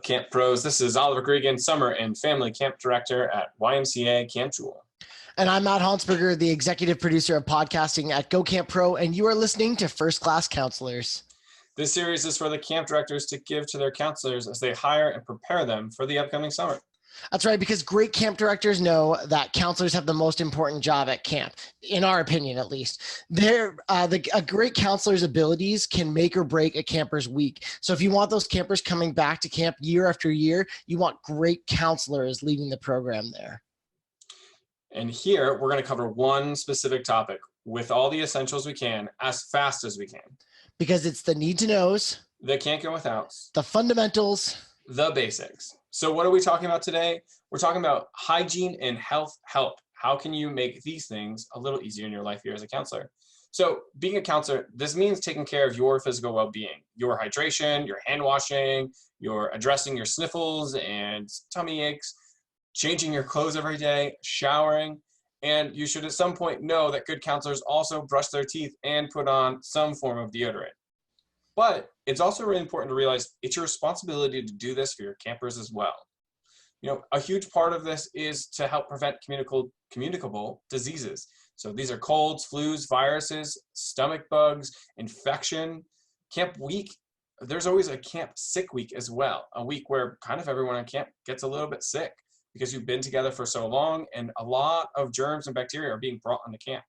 Camp Pros. This is Oliver Gregan, Summer and Family Camp Director at YMCA Camp Jewel. And I'm Matt Hansberger, the Executive Producer of Podcasting at Go Camp Pro, and you are listening to First Class Counselors. This series is for the camp directors to give to their counselors as they hire and prepare them for the upcoming summer. That's right, because great camp directors know that counselors have the most important job at camp, in our opinion at least. A great counselor's abilities can make or break a camper's week. So if you want those campers coming back to camp year after year, you want great counselors leading the program there. And here, we're going to cover one specific topic with all the essentials we can, as fast as we can. Because it's the need-to-knows, the can't go withouts, the fundamentals, the basics. So what are we talking about today? We're talking about hygiene and health help. How can you make these things a little easier in your life here as a counselor? So being a counselor, this means taking care of your physical well-being, your hydration, your hand washing, your addressing your sniffles and tummy aches, changing your clothes every day, showering, and you should at some point know that good counselors also brush their teeth and put on some form of deodorant. But it's also really important to realize it's your responsibility to do this for your campers as well. You know, a huge part of this is to help prevent communicable diseases. So these are colds, flus, viruses, stomach bugs, infection. Camp week, there's always a camp sick week as well, a week where kind of everyone on camp gets a little bit sick because you've been together for so long and a lot of germs and bacteria are being brought onto camp.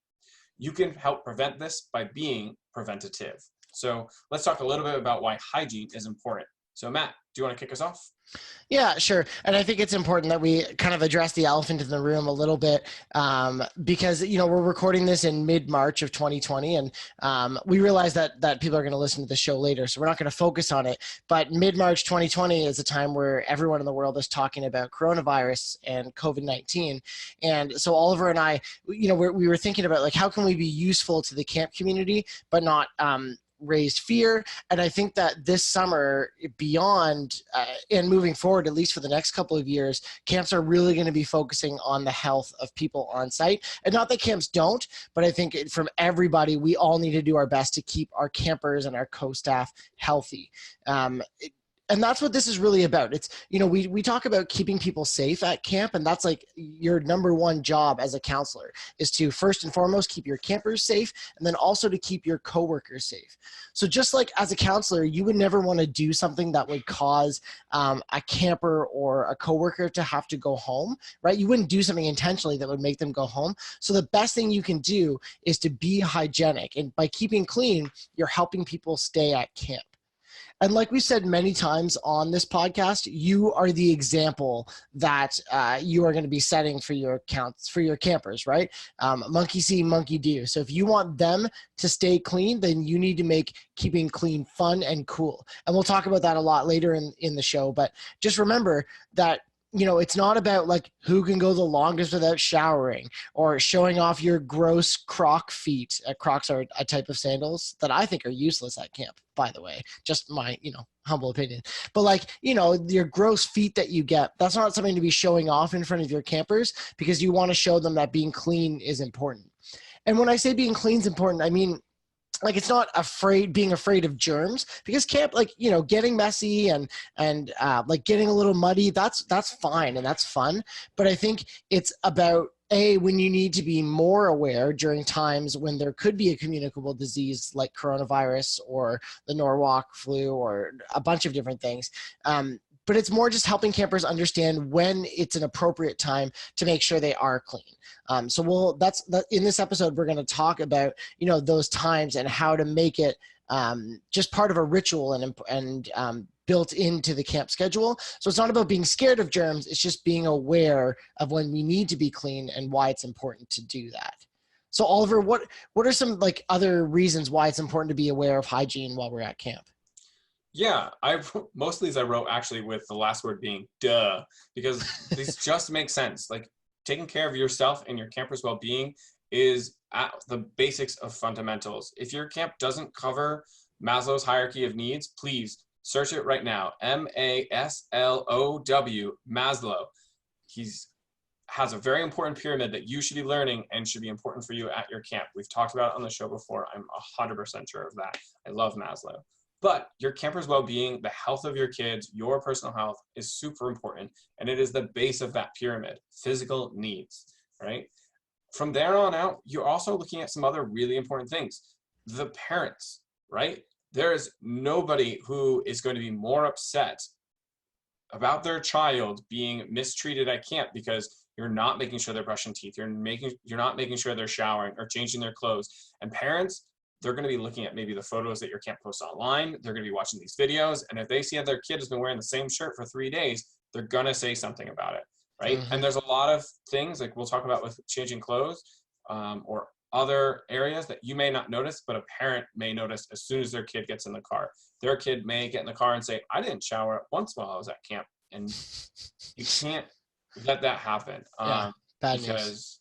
You can help prevent this by being preventative. So let's talk a little bit about why hygiene is important. So Matt, do you want to kick us off? Yeah, sure. And I think it's important that we kind of address the elephant in the room a little bit because, you know, we're recording this in mid-March of 2020 and we realize that people are going to listen to the show later, so we're not going to focus on it. But mid-March 2020 is a time where everyone in the world is talking about coronavirus and COVID-19. And so Oliver and I, you know, we were thinking about like, how can we be useful to the camp community, but not raised fear. And I think that this summer beyond and moving forward, at least for the next couple of years, camps are really going to be focusing on the health of people on site. And not that camps don't, but I think from everybody, we all need to do our best to keep our campers and our co-staff healthy. And that's what this is really about. It's, you know, we talk about keeping people safe at camp, and that's like your number one job as a counselor is to first and foremost keep your campers safe, and then also to keep your coworkers safe. So just like as a counselor, you would never want to do something that would cause a camper or a coworker to have to go home, right? You wouldn't do something intentionally that would make them go home. So the best thing you can do is to be hygienic, and by keeping clean, you're helping people stay at camp. And like we said many times on this podcast, you are the example that you are going to be setting for your campers, right? Monkey see, monkey do. So if you want them to stay clean, then you need to make keeping clean fun and cool. And we'll talk about that a lot later in the show. But just remember that, you know, it's not about like who can go the longest without showering or showing off your gross croc feet. Crocs are a type of sandals that I think are useless at camp, by the way, just my, you know, humble opinion. But like, you know, your gross feet that you get, that's not something to be showing off in front of your campers because you want to show them that being clean is important. And when I say being clean is important, I mean, like it's not being afraid of germs, because camp, like, you know, getting messy and like getting a little muddy, that's fine and that's fun. But I think it's about when you need to be more aware during times when there could be a communicable disease like coronavirus or the Norwalk flu or a bunch of different things. But it's more just helping campers understand when it's an appropriate time to make sure they are clean. So in this episode, we're going to talk about, you know, those times and how to make it just part of a ritual and built into the camp schedule. So it's not about being scared of germs. It's just being aware of when we need to be clean and why it's important to do that. So Oliver, what are some like other reasons why it's important to be aware of hygiene while we're at camp? Yeah, most of these I wrote actually with the last word being duh, because these just make sense. Like taking care of yourself and your campers' well-being is at the basics of fundamentals. If your camp doesn't cover Maslow's hierarchy of needs, please search it right now. MASLOW, Maslow. Has a very important pyramid that you should be learning and should be important for you at your camp. We've talked about it on the show before. I'm 100% sure of that. I love Maslow. But your camper's well-being, the health of your kids, your personal health is super important. And it is the base of that pyramid, physical needs, right? From there on out, you're also looking at some other really important things. The parents, right? There is nobody who is going to be more upset about their child being mistreated at camp because you're not making sure they're brushing teeth. You're not making sure they're showering or changing their clothes. And parents, they're going to be looking at maybe the photos that your camp posts online. They're going to be watching these videos. And if they see that their kid has been wearing the same shirt for 3 days, they're going to say something about it, right? Mm-hmm. And there's a lot of things like we'll talk about with changing clothes or other areas that you may not notice, but a parent may notice as soon as their kid gets in the car. Their kid may get in the car and say, I didn't shower once while I was at camp. And you can't let that happen bad because news.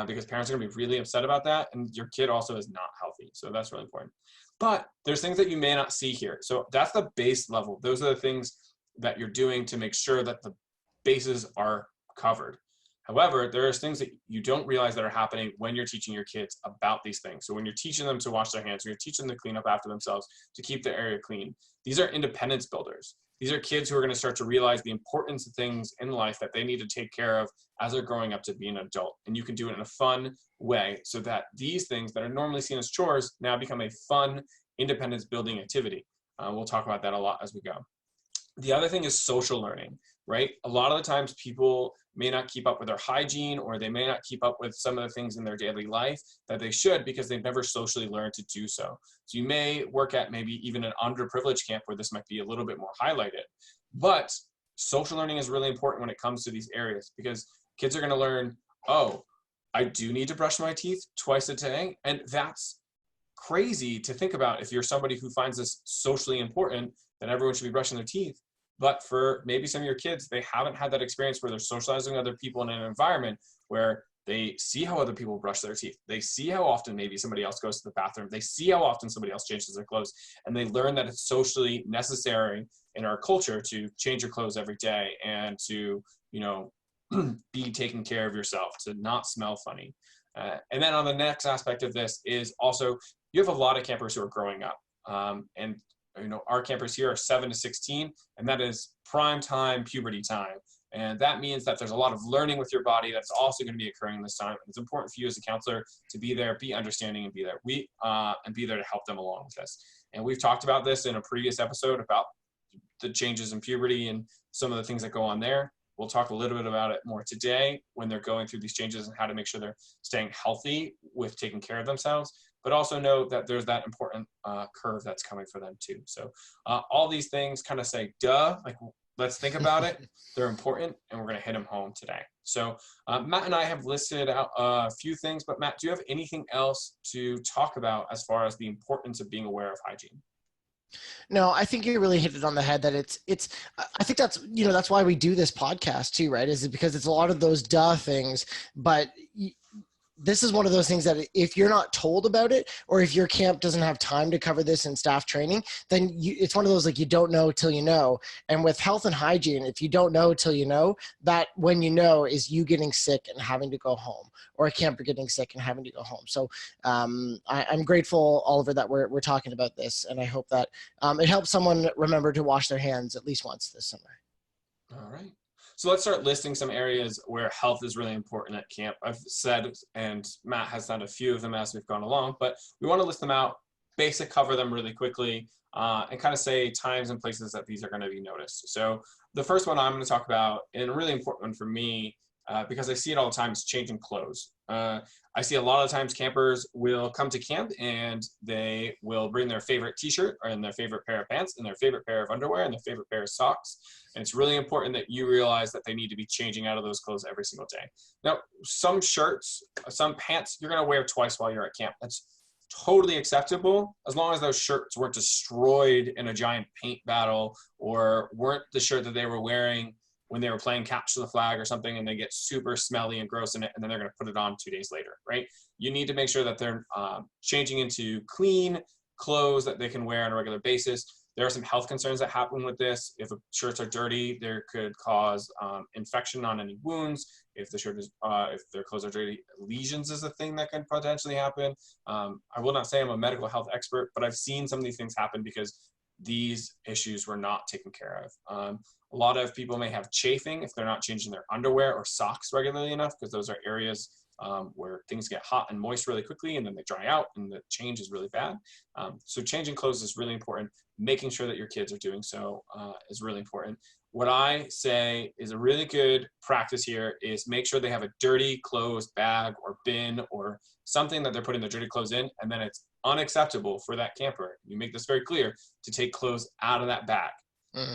Because parents are going to be really upset about that, and your kid also is not healthy. So that's really important. But there's things that you may not see here. So that's the base level. Those are the things that you're doing to make sure that the bases are covered. However, there are things that you don't realize that are happening when you're teaching your kids about these things. So when you're teaching them to wash their hands, when you're teaching them to clean up after themselves, to keep their area clean, these are independence builders. These are kids who are going to start to realize the importance of things in life that they need to take care of as they're growing up to be an adult. And you can do it in a fun way so that these things that are normally seen as chores now become a fun independence building activity. We'll talk about that a lot as we go. The other thing is social learning, right? A lot of the times people may not keep up with their hygiene, or they may not keep up with some of the things in their daily life that they should because they've never socially learned to do so. So you may work at maybe even an underprivileged camp where this might be a little bit more highlighted. But social learning is really important when it comes to these areas because kids are going to learn, oh, I do need to brush my teeth twice a day. And that's crazy to think about if you're somebody who finds this socially important that everyone should be brushing their teeth. But for maybe some of your kids, they haven't had that experience where they're socializing with other people in an environment where they see how other people brush their teeth. They see how often maybe somebody else goes to the bathroom. They see how often somebody else changes their clothes. And they learn that it's socially necessary in our culture to change your clothes every day and to, be taking care of yourself, to not smell funny. And then on the next aspect of this is also, you have a lot of campers who are growing up. And our campers here are 7 to 16, and that is prime time, puberty time. And that means that there's a lot of learning with your body that's also going to be occurring this time. It's important for you as a counselor to be there, be understanding, and be there. And be there to help them along with this. And we've talked about this in a previous episode about the changes in puberty and some of the things that go on there. We'll talk a little bit about it more today when they're going through these changes and how to make sure they're staying healthy with taking care of themselves. But also know that there's that important curve that's coming for them too. So all these things kind of say, duh, like let's think about it. They're important, and we're going to hit them home today. So Matt and I have listed out a few things, but Matt, do you have anything else to talk about as far as the importance of being aware of hygiene? No, I think you really hit it on the head that I think that's why we do this podcast too, right? Is it because it's a lot of those duh things, but this is one of those things that if you're not told about it, or if your camp doesn't have time to cover this in staff training, then it's one of those, like, you don't know till you know. And with health and hygiene, if you don't know till you know, that when you know is you getting sick and having to go home, or a camper getting sick and having to go home. So I'm grateful, Oliver, that we're talking about this. And I hope that it helps someone remember to wash their hands at least once this summer. All right. So let's start listing some areas where health is really important at camp. I've said, and Matt has done a few of them as we've gone along, but we want to list them out, cover them really quickly, and kind of say times and places that these are going to be noticed. So the first one I'm going to talk about, and a really important one for me, because I see it all the time, is changing clothes. I see a lot of times campers will come to camp and they will bring their favorite t-shirt and their favorite pair of pants and their favorite pair of underwear and their favorite pair of socks. And it's really important that you realize that they need to be changing out of those clothes every single day. Now, some shirts, some pants, you're going to wear twice while you're at camp. That's totally acceptable as long as those shirts weren't destroyed in a giant paint battle or weren't the shirt that they were wearing when they were playing capture the flag or something and they get super smelly and gross in it, and then they're going to put it on 2 days later, right? You need to make sure that they're changing into clean clothes that they can wear on a regular basis. There are some health concerns that happen with this. If shirts are dirty, there could cause infection on any wounds. If the shirt is, if their clothes are dirty, lesions is a thing that can potentially happen. I will not say I'm a medical health expert, but I've seen some of these things happen because these issues were not taken care of. A lot of people may have chafing if they're not changing their underwear or socks regularly enough, because those are areas where things get hot and moist really quickly and then they dry out and the change is really bad. So changing clothes is really important. Making sure that your kids are doing so is really important. What I say is a really good practice here is make sure they have a dirty clothes bag or bin or something that they're putting their dirty clothes in, and then it's unacceptable for that camper. You make this very clear to take clothes out of that bag,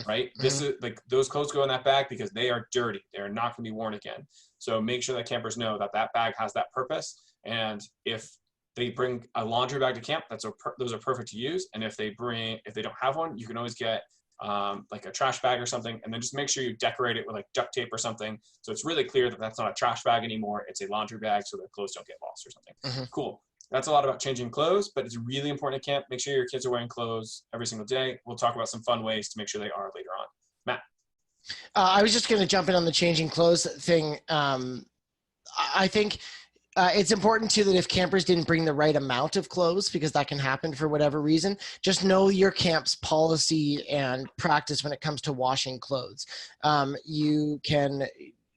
right? This is like, those clothes go in that bag because they are dirty. They're not going to be worn again. So make sure that campers know that that bag has that purpose. And if they bring a laundry bag to camp, those are perfect to use. And if they don't have one, you can always get like a trash bag or something, and then just make sure you decorate it with like duct tape or something, so it's really clear that that's not a trash bag anymore, it's a laundry bag, so their clothes don't get lost or something. Cool. That's a lot about changing clothes, but it's really important at camp. Make sure your kids are wearing clothes every single day. We'll talk about some fun ways to make sure they are later on. Matt. I was just going to jump in on the changing clothes thing. I think it's important too that if campers didn't bring the right amount of clothes, because that can happen for whatever reason, just know your camp's policy and practice when it comes to washing clothes. You can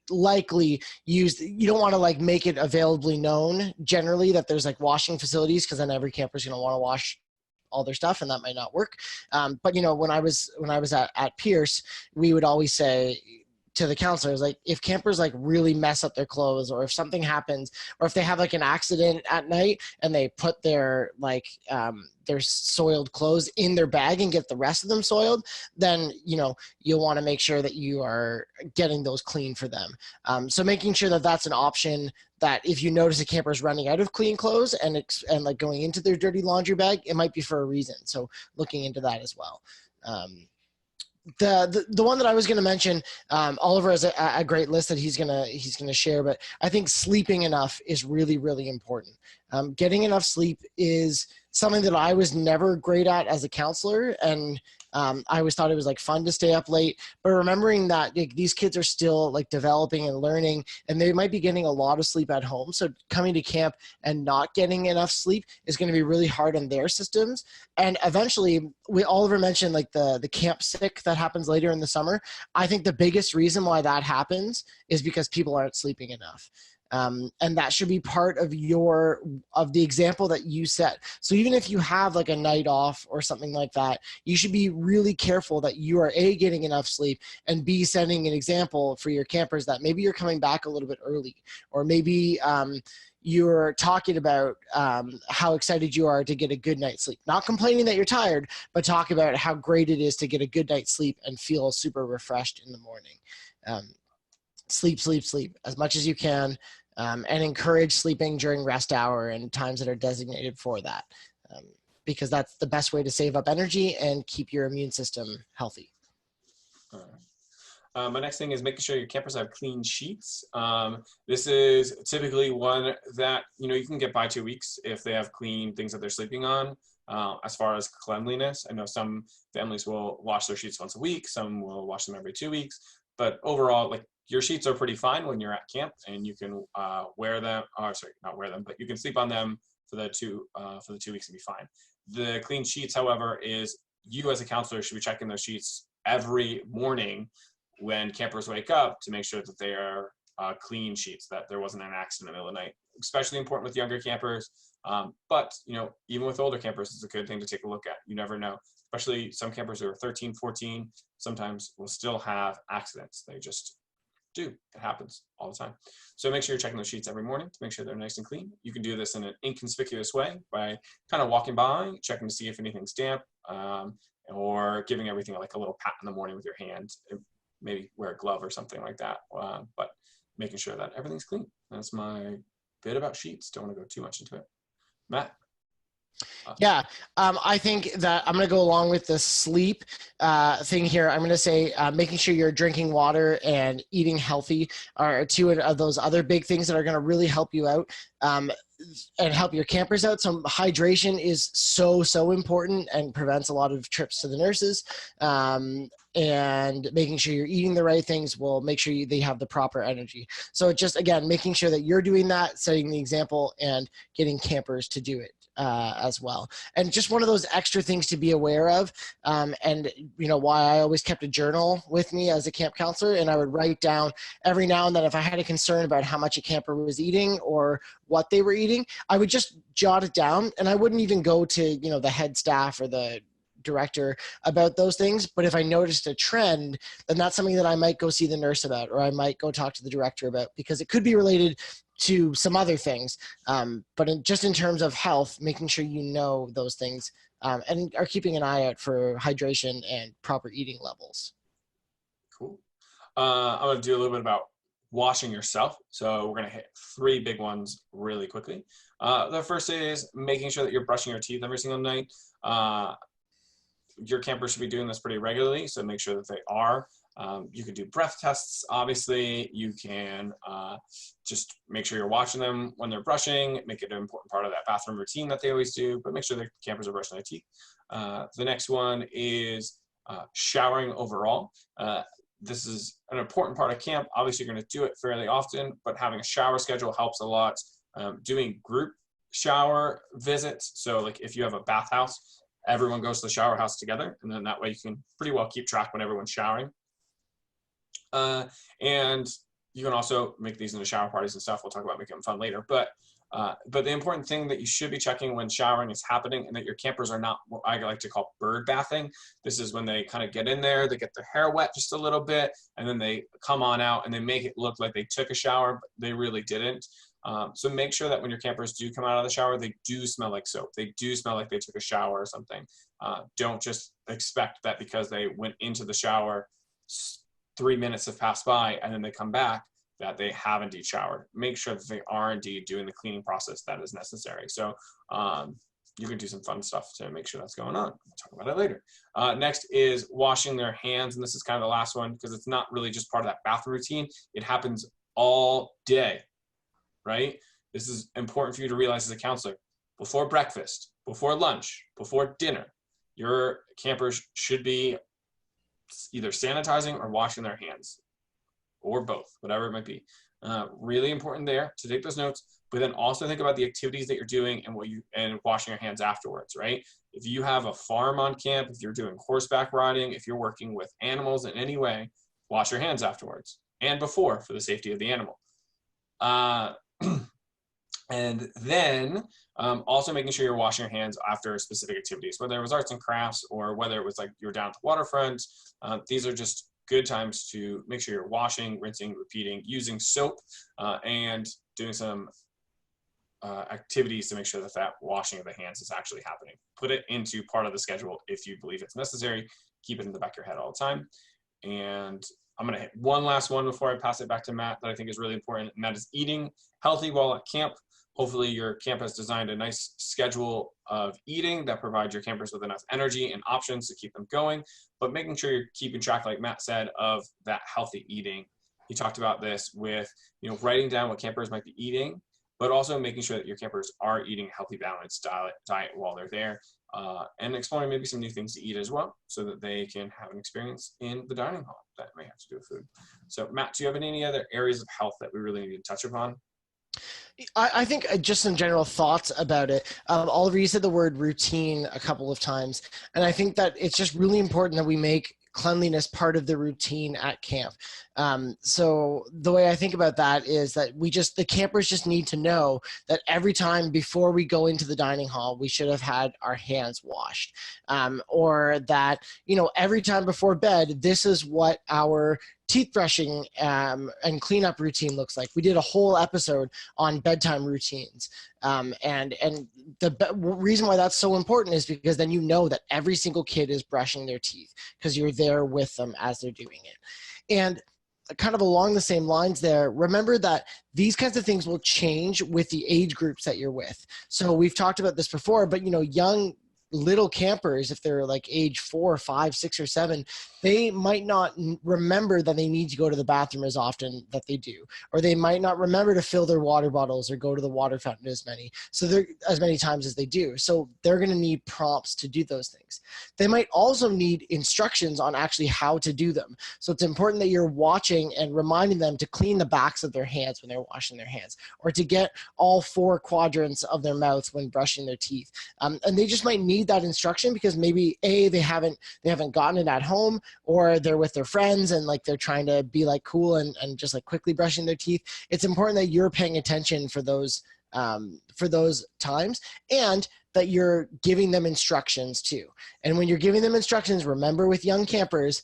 likely you don't want to like make it availably known generally that there's like washing facilities, because then every camper is going to want to wash all their stuff, and that might not work. But you know, when I was at Pierce, we would always say to the counselors, like, if campers like really mess up their clothes, or if something happens, or if they have like an accident at night and they put their like their soiled clothes in their bag and get the rest of them soiled, then you know you'll want to make sure that you are getting those clean for them. So making sure that that's an option, that if you notice a camper is running out of clean clothes and like going into their dirty laundry bag, it might be for a reason. So looking into that as well. The one that I was going to mention, Oliver has a great list that he's gonna share, but I think sleeping enough is really, really important. Getting enough sleep is something that I was never great at as a counselor, and I always thought it was like fun to stay up late, but remembering that like, these kids are still like developing and learning, and they might be getting a lot of sleep at home. So coming to camp and not getting enough sleep is going to be really hard on their systems. And eventually, Oliver mentioned like the camp sick that happens later in the summer. I think the biggest reason why that happens is because people aren't sleeping enough. And that should be part of the example that you set. So even if you have like a night off or something like that, you should be really careful that you are A, getting enough sleep, and B, setting an example for your campers that maybe you're coming back a little bit early, or maybe you're talking about how excited you are to get a good night's sleep. Not complaining that you're tired, but talk about how great it is to get a good night's sleep and feel super refreshed in the morning. Sleep as much as you can, and encourage sleeping during rest hour and times that are designated for that, because that's the best way to save up energy and keep your immune system healthy. My next thing is making sure your campers have clean sheets. This is typically one that you can get by 2 weeks if they have clean things that they're sleeping on. As far as cleanliness, I know some families will wash their sheets once a week, some will wash them every 2 weeks, but overall, like, your sheets are pretty fine when you're at camp, and you can wear them. Not wear them, but you can sleep on them for the 2 weeks and be fine. The clean sheets, however, is you as a counselor should be checking those sheets every morning when campers wake up to make sure that they are clean sheets, that there wasn't an accident in the middle of the night. Especially important with younger campers, but even with older campers, it's a good thing to take a look at. You never know. Especially some campers who are 13, 14, sometimes will still have accidents. They just do. It happens all the time. So make sure you're checking those sheets every morning to make sure they're nice and clean. You can do this in an inconspicuous way by kind of walking by, checking to see if anything's damp, or giving everything like a little pat in the morning with your hand. Maybe wear a glove or something like that, but making sure that everything's clean. That's my bit about sheets. Don't want to go too much into it. Matt? Yeah, I think that I'm going to go along with the sleep thing here. I'm going to say making sure you're drinking water and eating healthy are two of those other big things that are going to really help you out and help your campers out. So hydration is so important and prevents a lot of trips to the nurses. And making sure you're eating the right things will make sure they have the proper energy. So just, again, making sure that you're doing that, setting the example, and getting campers to do it. as well. And just one of those extra things to be aware of. And why I always kept a journal with me as a camp counselor, and I would write down every now and then if I had a concern about how much a camper was eating or what they were eating, I would just jot it down, and I wouldn't even go to, the head staff or the director about those things. But if I noticed a trend, then that's something that I might go see the nurse about, or I might go talk to the director about, because it could be related to some other things. But just in terms of health, making sure you know those things, and are keeping an eye out for hydration and proper eating levels. Cool. I'm going to do a little bit about washing yourself. So we're going to hit 3 big ones really quickly. The first is making sure that you're brushing your teeth every single night. Your campers should be doing this pretty regularly, so make sure that they are. You could do breath tests, obviously. You can just make sure you're watching them when they're brushing, make it an important part of that bathroom routine that they always do, but make sure the campers are brushing their teeth. The next one is showering overall. This is an important part of camp. Obviously, you're going to do it fairly often, but having a shower schedule helps a lot. Doing group shower visits, so like if you have a bathhouse, everyone goes to the shower house together, and then that way you can pretty well keep track when everyone's showering. And you can also make these into shower parties and stuff. We'll talk about making them fun later. But the important thing that you should be checking when showering is happening, and that your campers are not what I like to call bird bathing. This is when they kind of get in there, they get their hair wet just a little bit, and then they come on out and they make it look like they took a shower, but they really didn't. So make sure that when your campers do come out of the shower, they do smell like soap. They do smell like they took a shower or something. Don't just expect that because they went into the shower, 3 minutes have passed by, and then they come back, that they have indeed showered. Make sure that they are indeed doing the cleaning process that is necessary. So you can do some fun stuff to make sure that's going on. We'll talk about it later. Next is washing their hands, and this is kind of the last one because it's not really just part of that bathroom routine. It happens all day. Right? This is important for you to realize as a counselor. Before breakfast, before lunch, before dinner, your campers should be either sanitizing or washing their hands, or both, whatever it might be. Really important there to take those notes, but then also think about the activities that you're doing and washing your hands afterwards, right? If you have a farm on camp, if you're doing horseback riding, if you're working with animals in any way, wash your hands afterwards and before for the safety of the animal. And then also making sure you're washing your hands after specific activities, whether it was arts and crafts or whether it was like you're down at the waterfront. These are just good times to make sure you're washing, rinsing, repeating, using soap, and doing some activities to make sure that that washing of the hands is actually happening. Put it into part of the schedule if you believe it's necessary. Keep it in the back of your head all the time. And I'm going to hit one last one before I pass it back to Matt that I think is really important, and that is eating healthy while at camp. Hopefully your camp has designed a nice schedule of eating that provides your campers with enough energy and options to keep them going, but making sure you're keeping track, like Matt said, of that healthy eating. He talked about this with, writing down what campers might be eating, but also making sure that your campers are eating a healthy, balanced diet while they're there, and exploring maybe some new things to eat as well, so that they can have an experience in the dining hall that may have to do with food. So Matt, do you have any other areas of health that we really need to touch upon? I think just some general thoughts about it. Oliver, you said the word routine a couple of times, and I think that it's just really important that we make cleanliness part of the routine at camp. So the way I think about that is that the campers just need to know that every time before we go into the dining hall, we should have had our hands washed, or that, every time before bed, this is what our teeth brushing and cleanup routine looks like. We did a whole episode on bedtime routines. And the reason why that's so important is because then you know that every single kid is brushing their teeth because you're there with them as they're doing it. And kind of along the same lines there, remember that these kinds of things will change with the age groups that you're with. So we've talked about this before, but young little campers, if they're like age 4, 5, 6, or 7, they might not remember that they need to go to the bathroom as often that they do, or they might not remember to fill their water bottles or go to the water fountain as many times as they do. So they're going to need prompts to do those things. They might also need instructions on actually how to do them. So it's important that you're watching and reminding them to clean the backs of their hands when they're washing their hands, or to get all 4 quadrants of their mouths when brushing their teeth. And they just might need that instruction because maybe they haven't gotten it at home, or they're with their friends and like they're trying to be like cool and just like quickly brushing their teeth. It's important that you're paying attention for those times, and that you're giving them instructions too. And when you're giving them instructions, remember with young campers,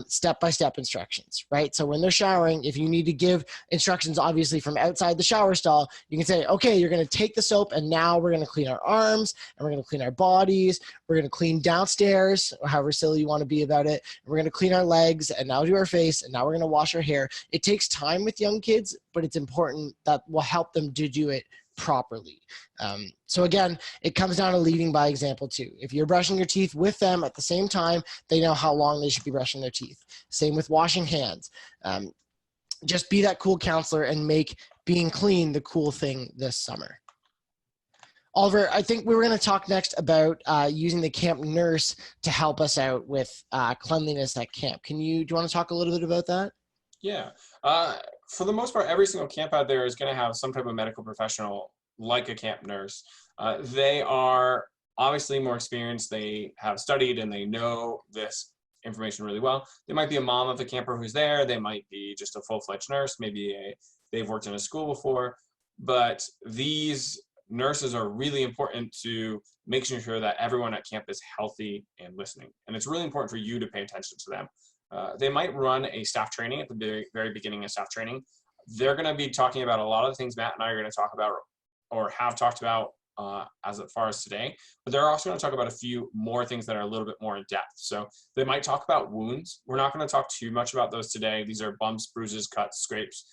step-by-step instructions, right? So when they're showering, if you need to give instructions, obviously from outside the shower stall, you can say, okay, you're going to take the soap and now we're going to clean our arms and we're going to clean our bodies. We're going to clean downstairs, or however silly you want to be about it. And we're going to clean our legs and now do our face and now we're going to wash our hair. It takes time with young kids, but it's important that will help them to do it properly. So again, it comes down to leading by example too. If you're brushing your teeth with them at the same time, they know how long they should be brushing their teeth. Same with washing hands. Just be that cool counselor and make being clean the cool thing this summer. Oliver, I think we were going to talk next about using the camp nurse to help us out with cleanliness at camp. Do you want to talk a little bit about that? Yeah. For the most part, every single camp out there is going to have some type of medical professional like a camp nurse. They are obviously more experienced. They have studied and they know this information really well. They might be a mom of a camper who's there. They might be just a full-fledged nurse. Maybe they've worked in a school before. But these nurses are really important to making sure that everyone at camp is healthy and listening. And it's really important for you to pay attention to them. They might run a staff training at the very, very beginning of staff training. They're going to be talking about a lot of the things Matt and I are going to talk about or have talked about as far as today, but they're also going to talk about a few more things that are a little bit more in depth. So they might talk about wounds. We're not going to talk too much about those today. These are bumps, bruises, cuts, scrapes.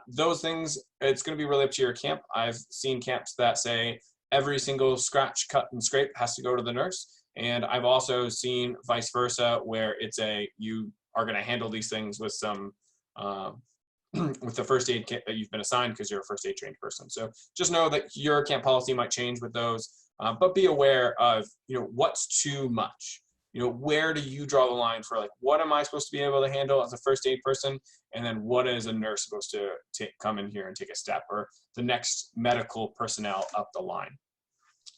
Those things, it's going to be really up to your camp. I've seen camps that say every single scratch, cut, and scrape has to go to the nurse. And I've also seen vice versa, where it's you are going to handle these things with some with the first aid kit that you've been assigned because you're a first aid trained person. So just know that your camp policy might change with those, but be aware of what's too much. Where do you draw the line for like what am I supposed to be able to handle as a first aid person, and then what is a nurse supposed to come in here and take a step, or the next medical personnel up the line.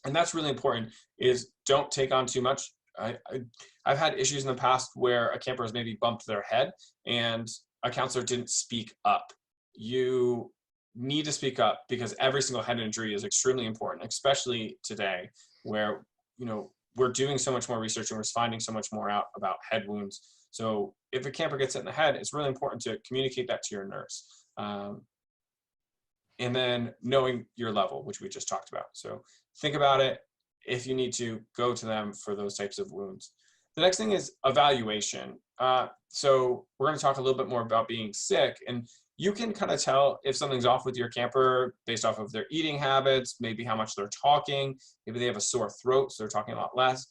And that's really important, is don't take on too much. I've had issues in the past where a camper has maybe bumped their head and a counselor didn't speak up. You need to speak up because every single head injury is extremely important, especially today where, we're doing so much more research and we're finding so much more out about head wounds. So if a camper gets hit in the head, it's really important to communicate that to your nurse. And then knowing your level, which we just talked about. So think about it. If you need to, go to them for those types of wounds. The next thing is evaluation. So we're going to talk a little bit more about being sick, and you can kind of tell if something's off with your camper based off of their eating habits, maybe how much they're talking, maybe they have a sore throat, so they're talking a lot less.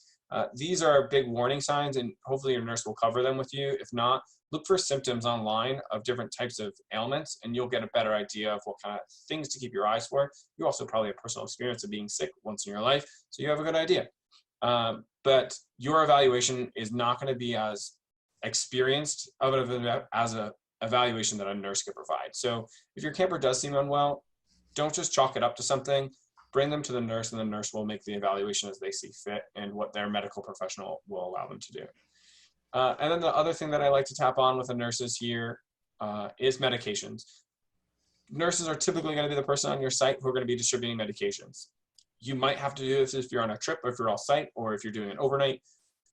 These are big warning signs, and hopefully your nurse will cover them with you. If not, look for symptoms online of different types of ailments, and you'll get a better idea of what kind of things to keep your eyes for. You also probably have personal experience of being sick once in your life, so you have a good idea. But your evaluation is not going to be as experienced of as an evaluation that a nurse could provide. So if your camper does seem unwell, don't just chalk it up to something. Bring them to the nurse, and the nurse will make the evaluation as they see fit and what their medical professional will allow them to do. And then the other thing that I like to tap on with the nurses here is medications. Nurses are typically going to be the person on your site who are going to be distributing medications. You might have to do this if you're on a trip, or if you're off site, or if you're doing an overnight.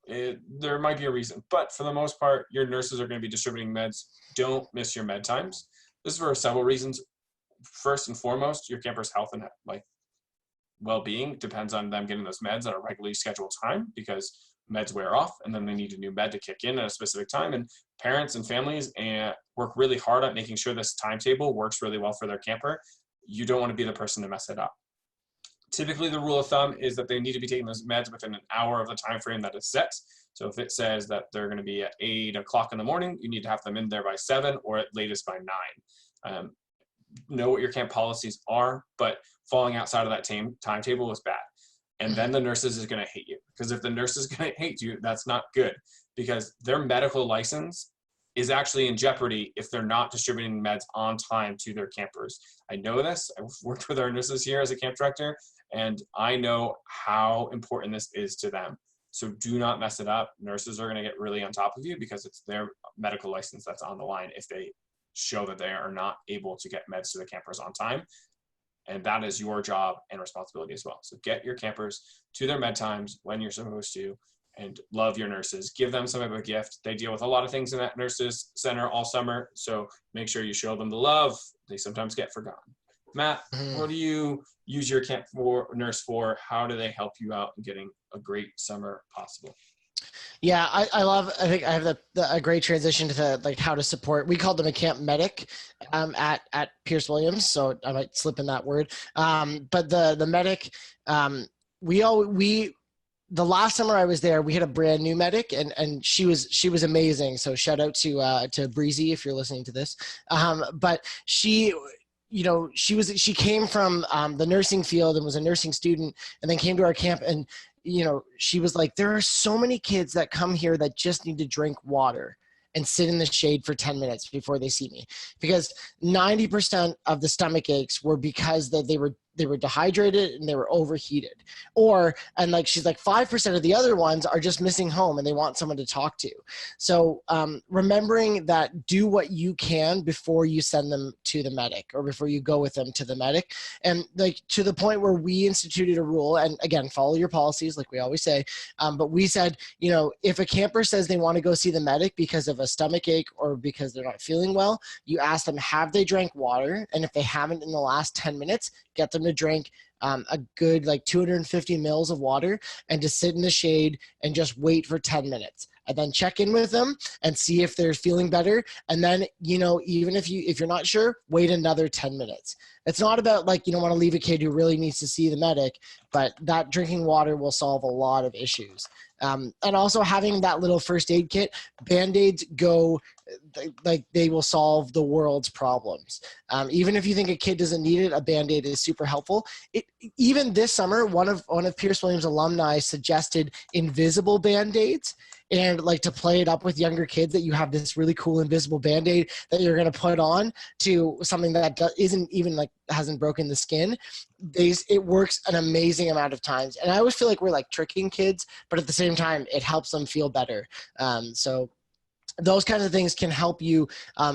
There might be a reason, but for the most part, your nurses are going to be distributing meds. Don't miss your med times. This is for several reasons. First and foremost, your camper's health and well-being depends on them getting those meds at a regularly scheduled time, because meds wear off and then they need a new med to kick in at a specific time. And parents and families work really hard at making sure this timetable works really well for their camper. You don't want to be the person to mess it up. Typically, the rule of thumb is that they need to be taking those meds within an hour of the time frame that is set. So if it says that they're going to be at 8 o'clock in the morning, you need to have them in there by 7 or at latest by 9. Know what your camp policies are, but falling outside of that timetable is bad. And then the nurses is going to hate you, because if the nurse is going to hate you, that's not good, because their medical license is actually in jeopardy if they're not distributing meds on time to their campers. I know this. I've worked with our nurses here as a camp director, and I know how important this is to them. So do not mess it up. Nurses are going to get really on top of you because it's their medical license that's on the line if they show that they are not able to get meds to the campers on time. And that is your job and responsibility as well. So get your campers to their med times when you're supposed to, and love your nurses. Give them some of a gift. They deal with a lot of things in that nurses center all summer, so make sure you show them the love. They sometimes get forgotten. Matt, what do you use your camp nurse for? How do they help you out in getting a great summer possible? Yeah, I think I have a great transition to like how to support. We called them a camp medic at Pierce Williams, so I might slip in that word. But the medic, the last summer I was there, we had a brand new medic, and she was amazing. So shout out to Breezy if you're listening to this. But she came from the nursing field and was a nursing student, and then came to our camp, and she was like, there are so many kids that come here that just need to drink water and sit in the shade for 10 minutes before they see me, because 90% of the stomach aches were because they were dehydrated and they were overheated, and like she's like 5% of the other ones are just missing home and they want someone to talk to. So remembering that, do what you can before you send them to the medic or before you go with them to the medic. And like to the point where we instituted a rule, and again, follow your policies like we always say, but we said, if a camper says they want to go see the medic because of a stomach ache or because they're not feeling well, you ask them, have they drank water? And if they haven't in the last 10 minutes, get them to drink a good like 250 mils of water and to sit in the shade and just wait for 10 minutes. And then check in with them and see if they're feeling better. And then, even if you're not sure, wait another 10 minutes. It's not about like, you don't want to leave a kid who really needs to see the medic, but that drinking water will solve a lot of issues. And also having that little first aid kit, Band-Aids they will solve the world's problems. Even if you think a kid doesn't need it, a Band-Aid is super helpful. Even this summer, one of Pierce Williams alumni suggested invisible Band-Aids, and like to play it up with younger kids, that you have this really cool invisible Band-Aid that you're going to put on to something that isn't even like hasn't broken the skin. It works an amazing amount of times. And I always feel like we're like tricking kids, but at the same time, it helps them feel better. So those kinds of things can help you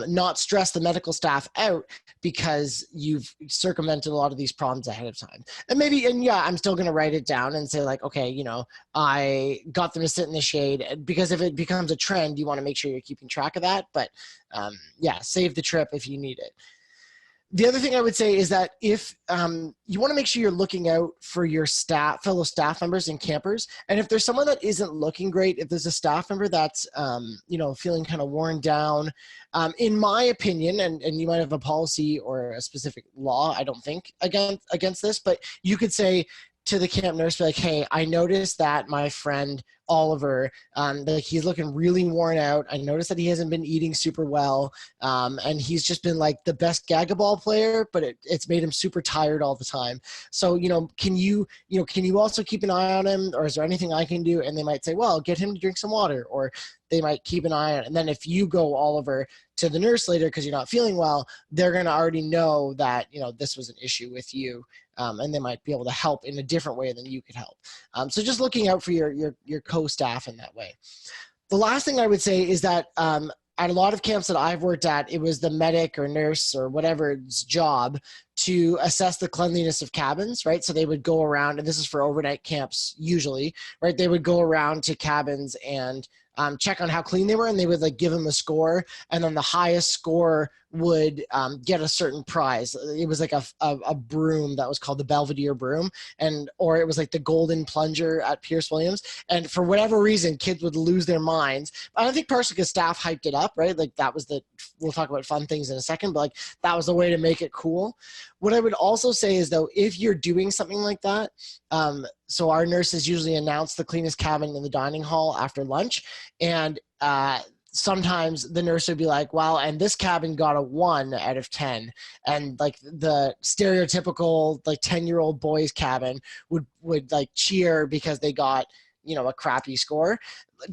not stress the medical staff out because you've circumvented a lot of these problems ahead of time. And I'm still going to write it down and say like, okay, I got them to sit in the shade, because if it becomes a trend, you want to make sure you're keeping track of that. But save the trip if you need it. The other thing I would say is that if you want to make sure you're looking out for your fellow staff members and campers, and if there's someone that isn't looking great, if there's a staff member that's feeling kind of worn down, in my opinion, and you might have a policy or a specific law, I don't think against this, but you could say to the camp nurse, be like, hey, I noticed that my friend Oliver, he's looking really worn out. I noticed that he hasn't been eating super well, and he's just been like the best gagaball player, but it's made him super tired all the time. So, can you also keep an eye on him, or is there anything I can do? And they might say, well, get him to drink some water, or they might keep an eye on it. And then if you go, Oliver, to the nurse later because you're not feeling well, they're going to already know that, this was an issue with you, and they might be able to help in a different way than you could help. So just looking out for your co-staff in that way. The last thing I would say is that at a lot of camps that I've worked at, it was the medic or nurse or whatever's job to assess the cleanliness of cabins, right? So they would go around, and this is for overnight camps usually, right? They would go around to cabins and check on how clean they were, and they would like give them a score, and then the highest score would get a certain prize. It was like a broom that was called the Belvedere broom, or it was like the golden plunger at Pierce Williams. And for whatever reason, kids would lose their minds. I don't think partially because staff hyped it up, right? Like that was we'll talk about fun things in a second, but like that was the way to make it cool. What I would also say is though, if you're doing something like that, so our nurses usually announce the cleanest cabin in the dining hall after lunch. And sometimes the nurse would be like, well, and this cabin got a 1 out of 10. And like the stereotypical like 10-year-old boys cabin would like cheer because they got, a crappy score.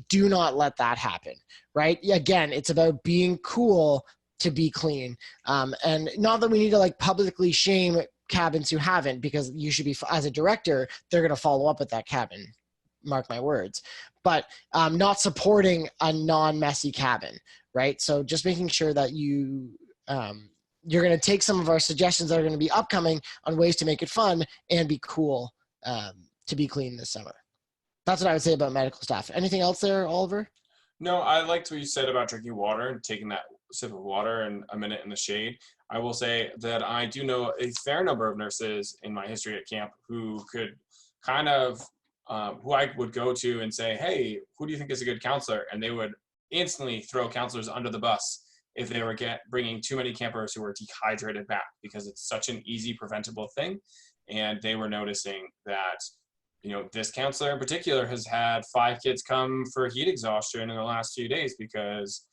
Do not let that happen, right? Again, it's about being cool to be clean. And not that we need to like publicly shame cabins who haven't, because you should be, as a director, they're going to follow up with that cabin. Mark my words. But not supporting a non-messy cabin, right? So just making sure that you're going to take some of our suggestions that are going to be upcoming on ways to make it fun and be cool to be clean this summer. That's what I would say about medical staff. Anything else there, Oliver? No, I liked what you said about drinking water and taking that sip of water and a minute in the shade. I will say that I do know a fair number of nurses in my history at camp who could kind of who I would go to and say, hey, who do you think is a good counselor? And they would instantly throw counselors under the bus if they were bringing too many campers who were dehydrated back, because it's such an easy preventable thing. And they were noticing that, this counselor in particular has had 5 kids come for heat exhaustion in the last few days because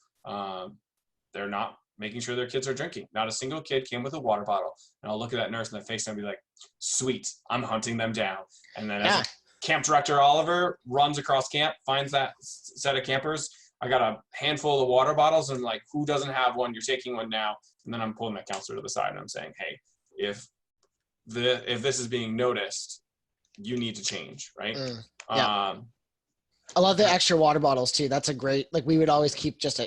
they're not making sure their kids are drinking. Not a single kid came with a water bottle. And I'll look at that nurse in the face and I'll be like, sweet, I'm hunting them down. And then as a camp director, Oliver runs across camp, finds that set of campers. I got a handful of water bottles and like, who doesn't have one? You're taking one now. And then I'm pulling that counselor to the side and I'm saying, hey, if this is being noticed, you need to change, right? I love the extra water bottles too. That's a great, like we would always keep just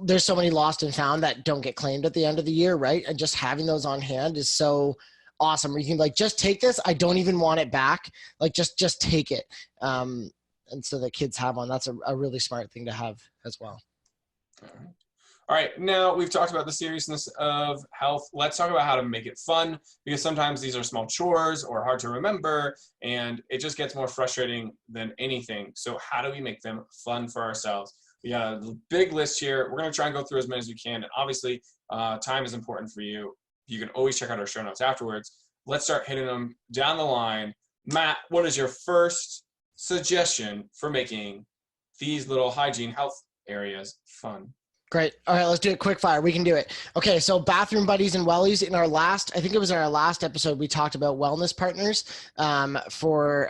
there's so many lost and found that don't get claimed at the end of the year, right? And just having those on hand is so awesome. Where you can like, just take this. I don't even want it back. Like just take it. And so the kids have one. That's a really smart thing to have as well. All right, now we've talked about the seriousness of health. Let's talk about how to make it fun, because sometimes these are small chores or hard to remember, and it just gets more frustrating than anything. So how do we make them fun for ourselves? We got a big list here. We're going to try and go through as many as we can. And obviously, time is important for you. You can always check out our show notes afterwards. Let's start hitting them down the line. Matt, what is your first suggestion for making these little hygiene health areas fun? Great. All right, let's do it quick fire. We can do it. Okay, so bathroom buddies and wellies. In our last, I think it was in our last episode, we talked about wellness partners for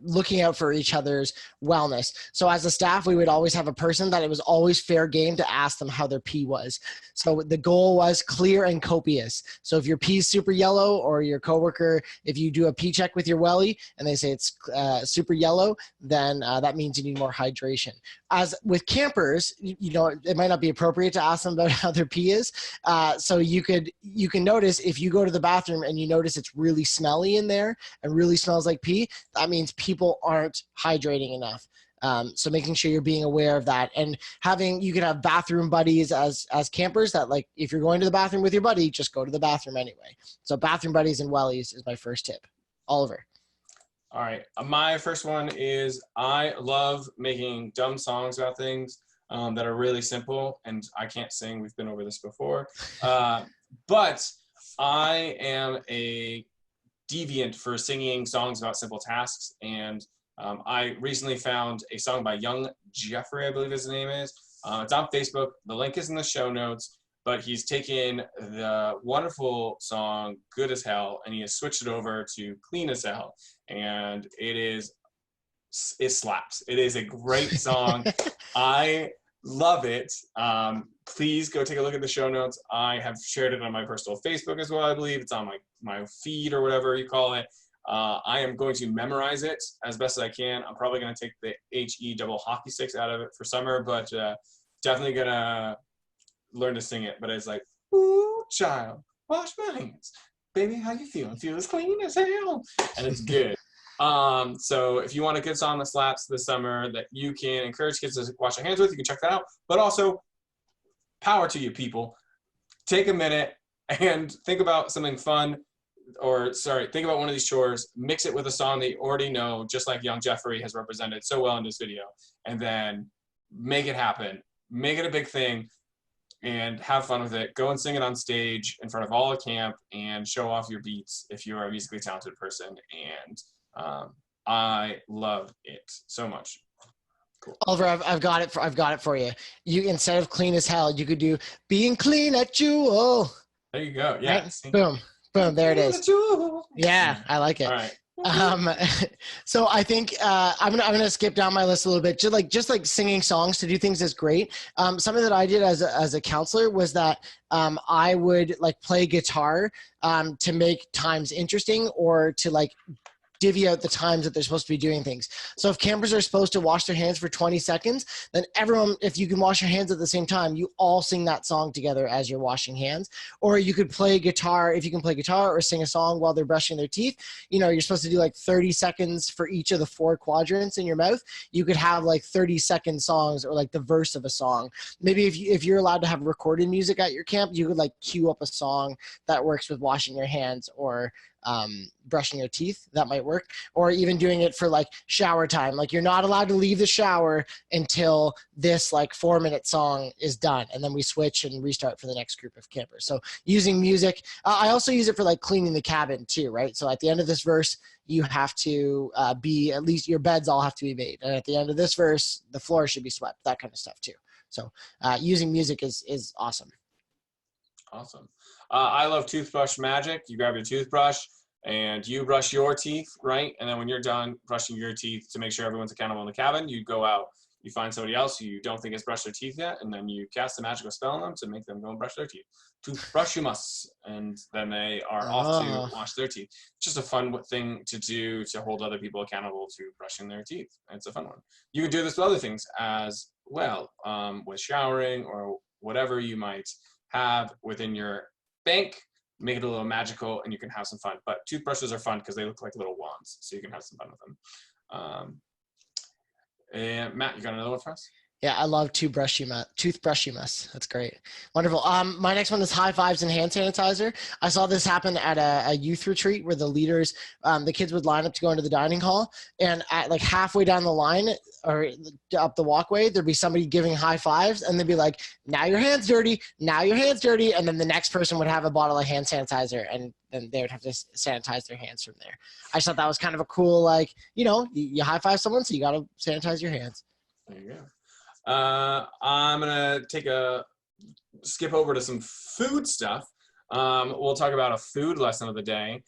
looking out for each other's wellness. So as a staff, we would always have a person that it was always fair game to ask them how their pee was. So the goal was clear and copious. So if your pee is super yellow, or your coworker, if you do a pee check with your wellie and they say it's super yellow, then that means you need more hydration. As with campers, it might not be appropriate to ask them about how their pee is. So you can notice if you go to the bathroom and you notice it's really smelly in there and really smells like pee, that means people aren't hydrating enough. So making sure you're being aware of that, and you can have bathroom buddies as campers that, like, if you're going to the bathroom with your buddy, just go to the bathroom anyway. So bathroom buddies and wellies is my first tip. Oliver. All right. My first one is I love making dumb songs about things that are really simple, and I can't sing. We've been over this before. But I am a deviant for singing songs about simple tasks, and I recently found a song by Young Jeffrey, I believe his name is. It's on Facebook. The link is in the show notes. But he's taken the wonderful song Good as Hell and he has switched it over to Clean as Hell. And it slaps. It is a great song. I love it. Please go take a look at the show notes. I have shared it on my personal Facebook as well, I believe. It's on my feed or whatever you call it. I am going to memorize it as best as I can. I'm probably going to take the HE double hockey sticks out of it for summer, but definitely going to learn to sing it. But it's like, ooh, child, wash my hands. Baby, how you feeling? Feel as clean as hell. And it's good. So if you want a good song that slaps this summer that you can encourage kids to wash their hands with, you can check that out. But also, power to you, people. take a minute and think about something fun, think about one of these chores, mix it with a song that you already know, just like young Jeffrey has represented so well in this video, and then make it happen. Make it a big thing and have fun with it. Go and sing it on stage in front of all the camp and show off your beats if you are a musically talented person. And I love it so much. Cool. Oliver, I've got it for you. You, instead of clean as hell, you could do being clean at Jewel. There you go. Yeah. Right? Boom. There it is. Yeah, I like it. All right. So I think I'm gonna skip down my list a little bit. Just like singing songs to do things is great. Something that I did as a counselor was that I would like play guitar to make times interesting, or to like divvy out the times that they're supposed to be doing things. So if campers are supposed to wash their hands for 20 seconds, then everyone, if you can wash your hands at the same time, you all sing that song together as you're washing hands. Or you could play guitar, if you can play guitar or sing a song while they're brushing their teeth. You know, you're supposed to do like 30 seconds for each of the 4 quadrants in your mouth. You could have like 30-second songs, or like the verse of a song. Maybe if you're allowed to have recorded music at your camp, you could like cue up a song that works with washing your hands or brushing your teeth. That might work. Or even doing it for like shower time. Like, you're not allowed to leave the shower until this like 4-minute song is done, and then we switch and restart for the next group of campers. So using music. I also use it for like cleaning the cabin too, right? So at the end of this verse, you have to be, at least your beds all have to be made, and at the end of this verse, the floor should be swept. That kind of stuff too. So using music is awesome. Awesome. I love toothbrush magic. You grab your toothbrush and you brush your teeth, right? And then when you're done brushing your teeth, to make sure everyone's accountable in the cabin, you go out, you find somebody else who you don't think has brushed their teeth yet, and then you cast a magical spell on them to make them go and brush their teeth. Toothbrush you must. And then they are off to wash their teeth. It's just a fun thing to do to hold other people accountable to brushing their teeth. It's a fun one. You can do this with other things as well, with showering or whatever you might have within your bank. Make it a little magical and you can have some fun. But toothbrushes are fun because they look like little wands, so you can have some fun with them. And Matt, you got another one for us? Yeah, I love toothbrush you must. That's great. Wonderful. My next one is high fives and hand sanitizer. I saw this happen at a youth retreat where the leaders, the kids would line up to go into the dining hall, and at like halfway down the line or up the walkway, there'd be somebody giving high fives, and they'd be like, now your hand's dirty, now your hand's dirty. And then the next person would have a bottle of hand sanitizer, and then they would have to sanitize their hands from there. I just thought that was kind of a cool, like, you know, you high five someone, so you got to sanitize your hands. There you go. I'm gonna skip over to some food stuff. We'll talk about a food lesson of the day,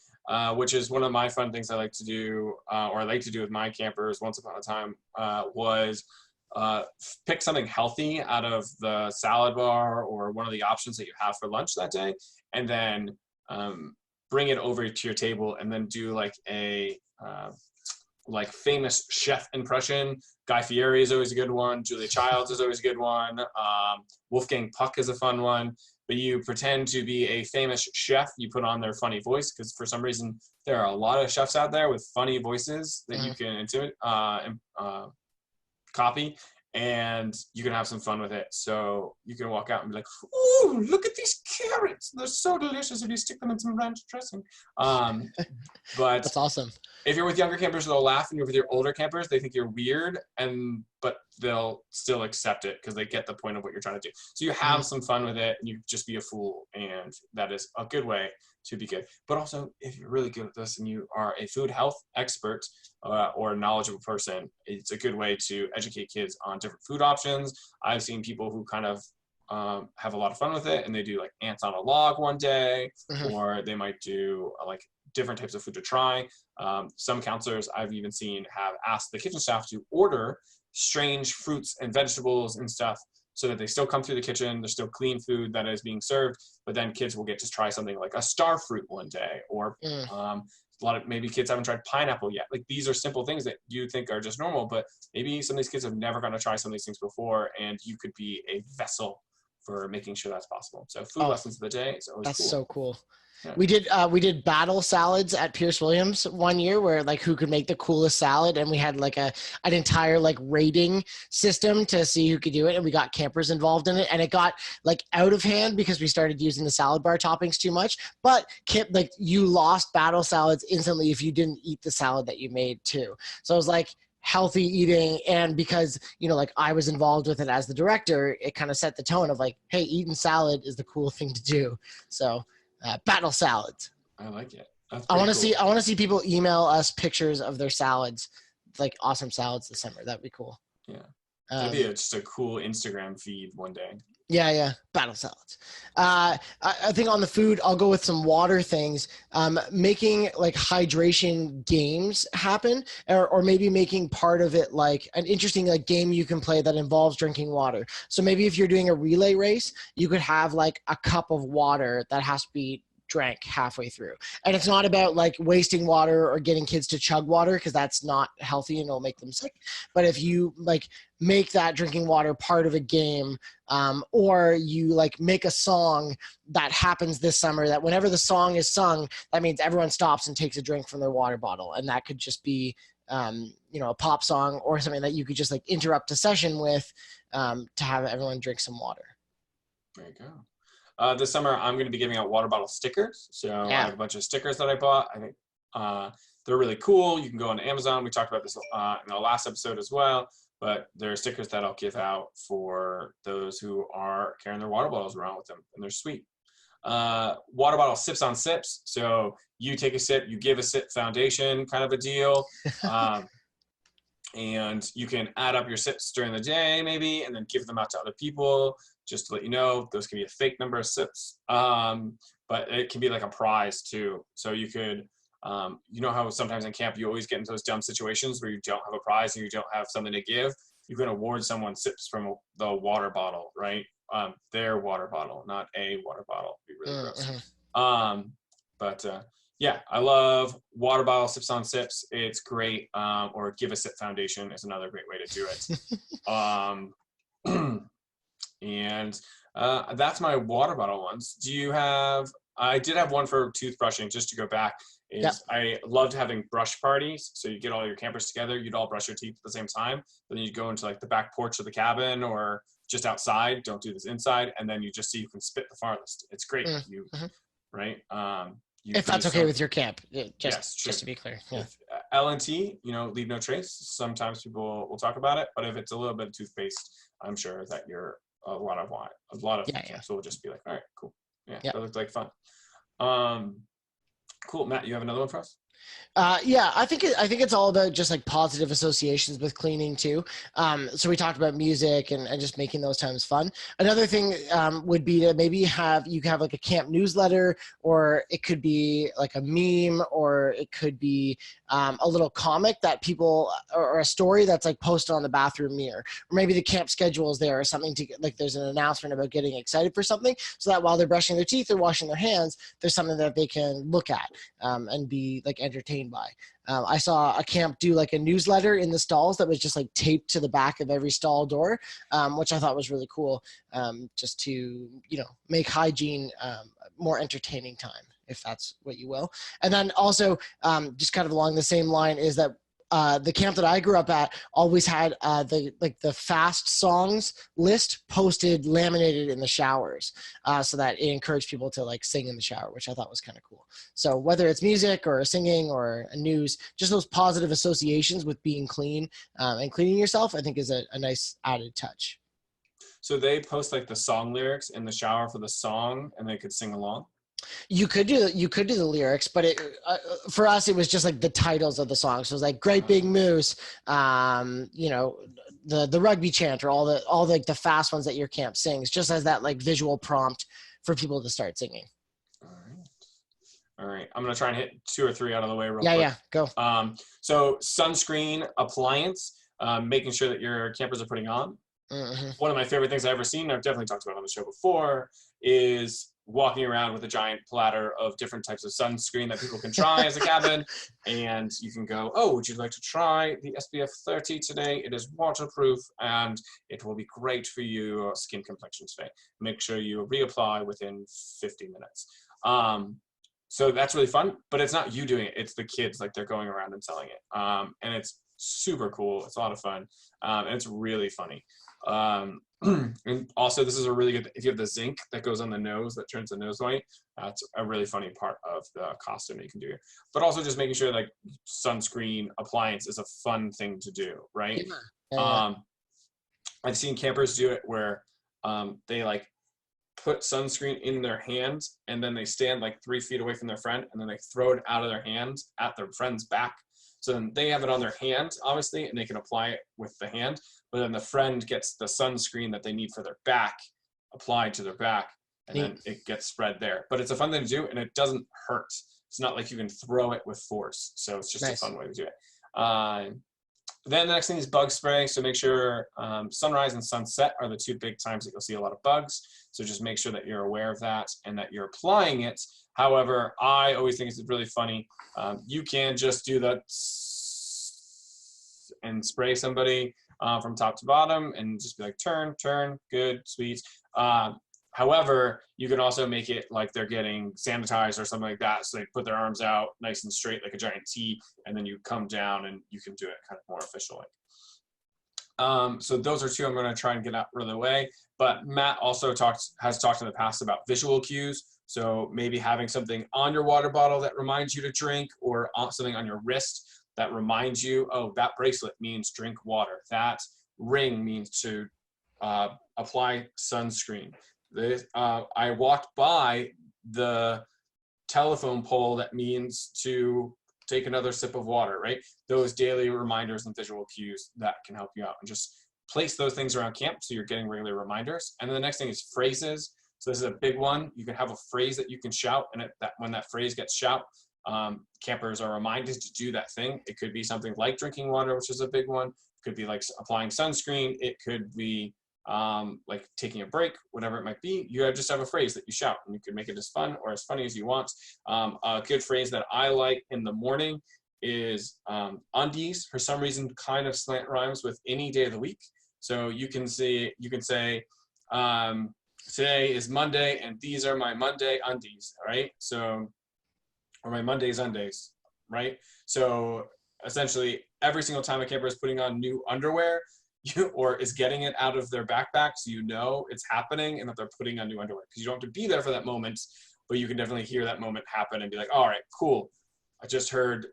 which is one of my fun things I like to do, or I like to do with my campers once upon a time, was pick something healthy out of the salad bar or one of the options that you have for lunch that day, and then bring it over to your table and then do like a like famous chef impression. Guy Fieri is always a good one. Julia Childs is always a good one. Wolfgang Puck is a fun one. But you pretend to be a famous chef. You put on their funny voice, because for some reason there are a lot of chefs out there with funny voices that you can copy, and you can have some fun with it. So you can walk out and be like, "Ooh, look at these carrots! They're so delicious if you stick them in some ranch dressing." But that's awesome. If you're with younger campers, they'll laugh, and you're with your older campers, they think you're weird, but they'll still accept it because they get the point of what you're trying to do. So you have some fun with it, and you just be a fool, and that is a good way to be good. But also, if you're really good at this and you are a food health expert or a knowledgeable person, it's a good way to educate kids on different food options. I've seen people who kind of have a lot of fun with it, and they do like ants on a log one day, or they might do like different types of food to try. Some counselors I've even seen have asked the kitchen staff to order strange fruits and vegetables and stuff so that they still come through the kitchen. There's still clean food that is being served, but then kids will get to try something like a star fruit one day, or maybe kids haven't tried pineapple yet. Like, these are simple things that you think are just normal, but maybe some of these kids have never gotten to try some of these things before, and you could be a vessel for making sure that's possible. So food lessons of the day is always that's cool. so cool. Yeah. We did battle salads at Pierce Williams one year, where like who could make the coolest salad, and we had like an entire like rating system to see who could do it, and we got campers involved in it, and it got like out of hand because we started using the salad bar toppings too much. But like you lost battle salads instantly if you didn't eat the salad that you made too. So it was like healthy eating, and because like I was involved with it as the director, it kind of set the tone of like, hey, eating salad is the cool thing to do. So battle salads. I like it. I want to see people email us pictures of their salads, like awesome salads this summer. That'd be cool. Yeah, that'd be just a cool Instagram feed one day. Yeah, battle salads. I think on the food, I'll go with some water things. Making like hydration games happen, or maybe making part of it like an interesting like game you can play that involves drinking water. So maybe if you're doing a relay race, you could have like a cup of water that has to be drank halfway through. And it's not about like wasting water or getting kids to chug water, because that's not healthy and it'll make them sick. But if you like make that drinking water part of a game, or you like make a song that happens this summer, that whenever the song is sung, that means everyone stops and takes a drink from their water bottle. And that could just be a pop song or something that you could just like interrupt a session with, to have everyone drink some water. There you go. This summer, I'm going to be giving out water bottle stickers. So I have a bunch of stickers that I bought. I think they're really cool. You can go on Amazon. We talked about this in the last episode as well. But there are stickers that I'll give out for those who are carrying their water bottles around with them. And they're sweet. Water bottle sips on sips. So you take a sip, you give a sip foundation kind of a deal. And you can add up your sips during the day maybe, and then give them out to other people. Just to let you know, those can be a fake number of sips, but it can be like a prize too. So you could, how sometimes in camp you always get into those dumb situations where you don't have a prize and you don't have something to give. You can award someone sips from the water bottle, right? Their water bottle, not a water bottle. It'd be really gross. Yeah, I love water bottle sips on sips. It's great. Or give a sip foundation is another great way to do it. And that's my water bottle ones. I did have one for toothbrushing, just to go back. I loved having brush parties. So you get all your campers together, you'd all brush your teeth at the same time. Then you'd go into like the back porch of the cabin or just outside. Don't do this inside. And then you just see who can spit the farthest. It's great. Right? If that's okay with your camp, just to be clear. Yeah. L&T, leave no trace. Sometimes people will talk about it, but if it's a little bit of toothpaste, I'm sure that a lot of camps will just be like, all right, cool. Yeah, that looked like fun. Cool. Matt, you have another one for us? I think it's all about just like positive associations with cleaning too. So we talked about music and just making those times fun. Another thing would be to maybe have like a camp newsletter, or it could be like a meme, or it could be a little comic that people, or a story that's like posted on the bathroom mirror, or maybe the camp schedule is there, or something to like, there's an announcement about getting excited for something, so that while they're brushing their teeth or washing their hands, there's something that they can look at and be like entertained by. I saw a camp do like a newsletter in the stalls that was just like taped to the back of every stall door, which I thought was really cool, just to, make hygiene more entertaining time, if that's what you will. And then also just kind of along the same line is that the camp that I grew up at always had the fast songs list posted, laminated in the showers, so that it encouraged people to like sing in the shower, which I thought was kind of cool. So whether it's music or singing or a news, just those positive associations with being clean and cleaning yourself, I think is a nice added touch. So they post like the song lyrics in the shower for the song, and they could sing along? You could do the lyrics, but for us it was just like the titles of the songs. So it was like Great Big Moose, the rugby chant, or all the fast ones that your camp sings, just as that like visual prompt for people to start singing. All right. I'm gonna try and hit 2 or 3 out of the way real quick. Yeah, go. So sunscreen appliance, making sure that your campers are putting on. Mm-hmm. One of my favorite things I've ever seen, I've definitely talked about it on the show before, is walking around with a giant platter of different types of sunscreen that people can try as a cabin. And you can go, oh, would you like to try the SPF 30 today? It is waterproof and it will be great for your skin complexion today. Make sure you reapply within 50 minutes. So that's really fun, but it's not you doing it. It's the kids, like they're going around and selling it. And it's super cool. It's a lot of fun. And it's really funny. And also this is a really good, if you have the zinc that goes on the nose that turns the nose white, that's a really funny part of the costume that you can do. But also just making sure like sunscreen appliance is a fun thing to do, right? Yeah. I've seen campers do it where they like put sunscreen in their hands and then they stand like 3 feet away from their friend and then they throw it out of their hands at their friend's back. So then they have it on their hand, obviously, and they can apply it with the hand. But then the friend gets the sunscreen that they need for their back applied to their back, and then it gets spread there. But it's a fun thing to do, and it doesn't hurt. It's not like you can throw it with force. So it's just a fun way to do it. Then the next thing is bug spray. So make sure sunrise and sunset are the 2 big times that you'll see a lot of bugs. So just make sure that you're aware of that and that you're applying it. However, I always think it's really funny. You can just do the and spray somebody from top to bottom and just be like, turn, good, sweet. However, you can also make it like they're getting sanitized or something like that. So they put their arms out nice and straight like a giant T, and then you come down and you can do it kind of more officially. So those are 2 I'm going to try and get out of the way. But Matt also has talked in the past about visual cues. So maybe having something on your water bottle that reminds you to drink, or something on your wrist that reminds you, oh, that bracelet means drink water. That ring means to apply sunscreen. I walked by the telephone pole that means to take another sip of water, right? Those daily reminders and visual cues that can help you out, and just place those things around camp so you're getting regular reminders. And then the next thing is phrases. So this is a big one. You can have a phrase that you can shout, and when that phrase gets shout, campers are reminded to do that thing. It could be something like drinking water, which is a big one. It could be like applying sunscreen. It could be like taking a break, whatever it might be. You just have a phrase that you shout, and you can make it as fun or as funny as you want. A good phrase that I like in the morning is undies. For some reason, kind of slant rhymes with any day of the week. So you can say today is Monday, and these are my Monday undies, right? So, or my Monday's undies, right? So essentially, every single time a camper is putting on new underwear, or is getting it out of their backpack, so you know it's happening and that they're putting on new underwear. Because you don't have to be there for that moment, but you can definitely hear that moment happen and be like, all right, cool. I just heard